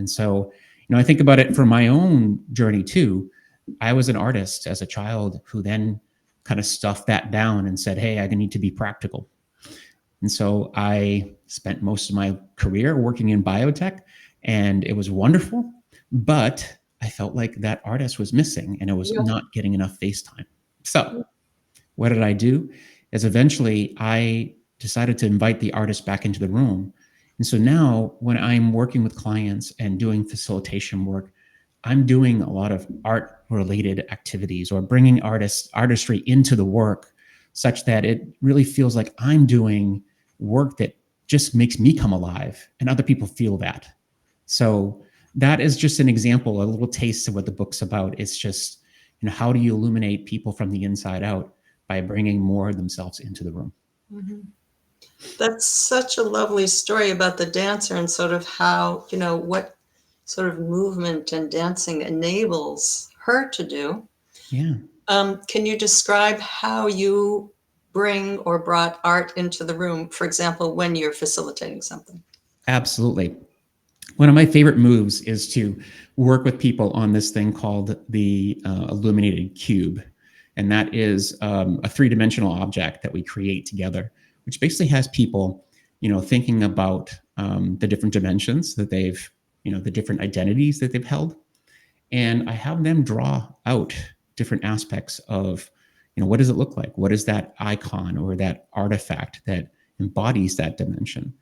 And so, I think about it from my own journey too. I was an artist as a child who then kind of stuffed that down and said, hey, I need to be practical. And so I spent most of my career working in biotech, and it was wonderful, but I felt like that artist was missing and it was Yeah. not getting enough face time. So what did I do? Is eventually I decided to invite the artist back into the room. And so now when I'm working with clients and doing facilitation work, I'm doing a lot of art related activities or bringing artistry into the work such that it really feels like I'm doing work that just makes me come alive and other people feel that. So that is just an example, a little taste of what the book's about. It's just, how do you illuminate people from the inside out by bringing more of themselves into the room? Mhm. That's such a lovely story about the dancer and sort of how, what sort of movement and dancing enables her to do. Yeah, Can you describe how you bring or brought art into the room, for example, when you're facilitating something? absolutely. One of my favorite moves is to work with people on this thing called the illuminated cube. And that is a three-dimensional object that we create together, which basically has people, thinking about the different dimensions that they've, the different identities that they've held. And I have them draw out different aspects of, what does it look like? What is that icon or that artifact that embodies that dimension?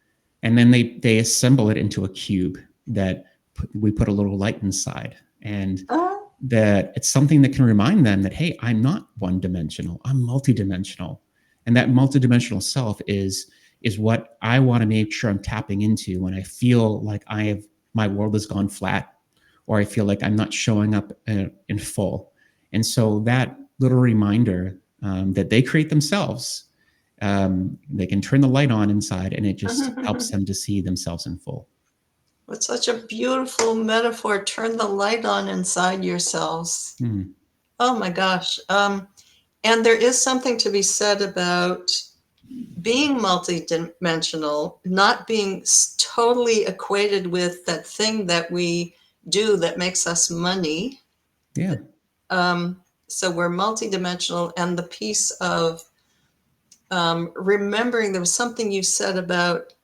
And then they assemble it into a cube that we put a little light inside, and Oh, that it's something that can remind them that, hey, I'm not one dimensional, I'm multidimensional. And that multidimensional self is what I want to make sure I'm tapping into when I feel like my world has gone flat, or I feel like I'm not showing up in full. And so that little reminder that they create themselves, they can turn the light on inside, and it just helps them to see themselves in full. it's such a beautiful metaphor. Turn the light on inside yourselves. Mm. Oh my gosh. And there is something to be said about being multidimensional, not being totally equated with that thing that we do that makes us money. Yeah. So we're multidimensional, and the piece of remembering there was something you said about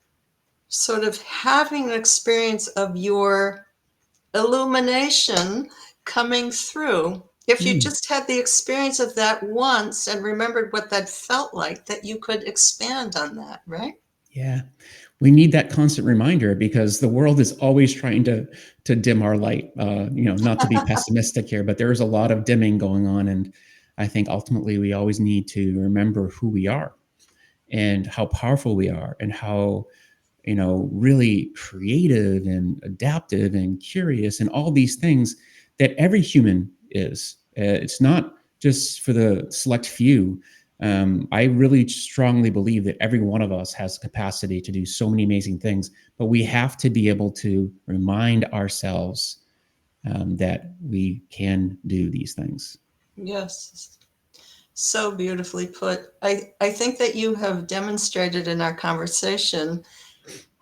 sort of having an experience of your illumination coming through. If you Mm. just had the experience of that once and remembered what that felt like, that you could expand on that, right? Yeah. We need that constant reminder because the world is always trying to dim our light. Not to be pessimistic here, but there is a lot of dimming going on, and I think ultimately we always need to remember who we are and how powerful we are and how really creative and adaptive and curious and all these things that every human is. It's not just for the select few. I really strongly believe that every one of us has the capacity to do so many amazing things, but we have to be able to remind ourselves that we can do these things. Yes. So beautifully put. I think that you have demonstrated in our conversation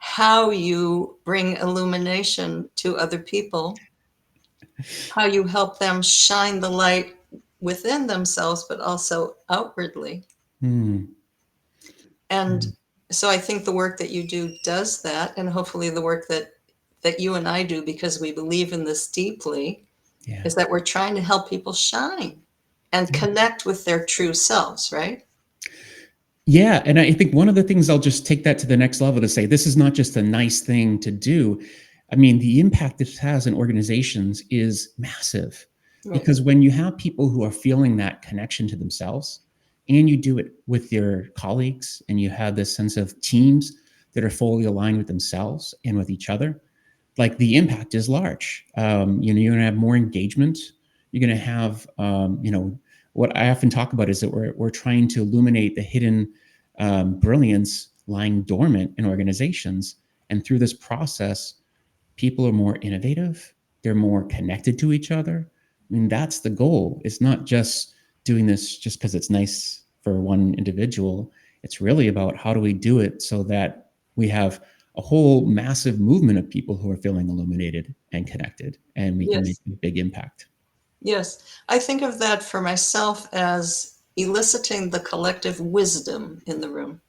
how you bring illumination to other people, how you help them shine the light within themselves, but also outwardly. Hmm. And so I think the work that you do does that, and hopefully the work that you and I do, because we believe in this deeply, Yeah. is that we're trying to help people shine and connect with their true selves, right? Yeah, and I think one of the things, I'll just take that to the next level to say this is not just a nice thing to do. I mean, the impact this has in organizations is massive, Right. because when you have people who are feeling that connection to themselves and you do it with your colleagues and you have this sense of teams that are fully aligned with themselves and with each other, like the impact is large. You're going to have more engagement. You're going to have, what I often talk about is that we're trying to illuminate the hidden brilliance lying dormant in organizations. And through this process, people are more innovative. They're more connected to each other. I mean, that's the goal. It's not just doing this just because it's nice for one individual. It's really about how do we do it so that we have a whole massive movement of people who are feeling illuminated and connected, and we can make Yes. a big impact. Yes. I think of that for myself as eliciting the collective wisdom in the room.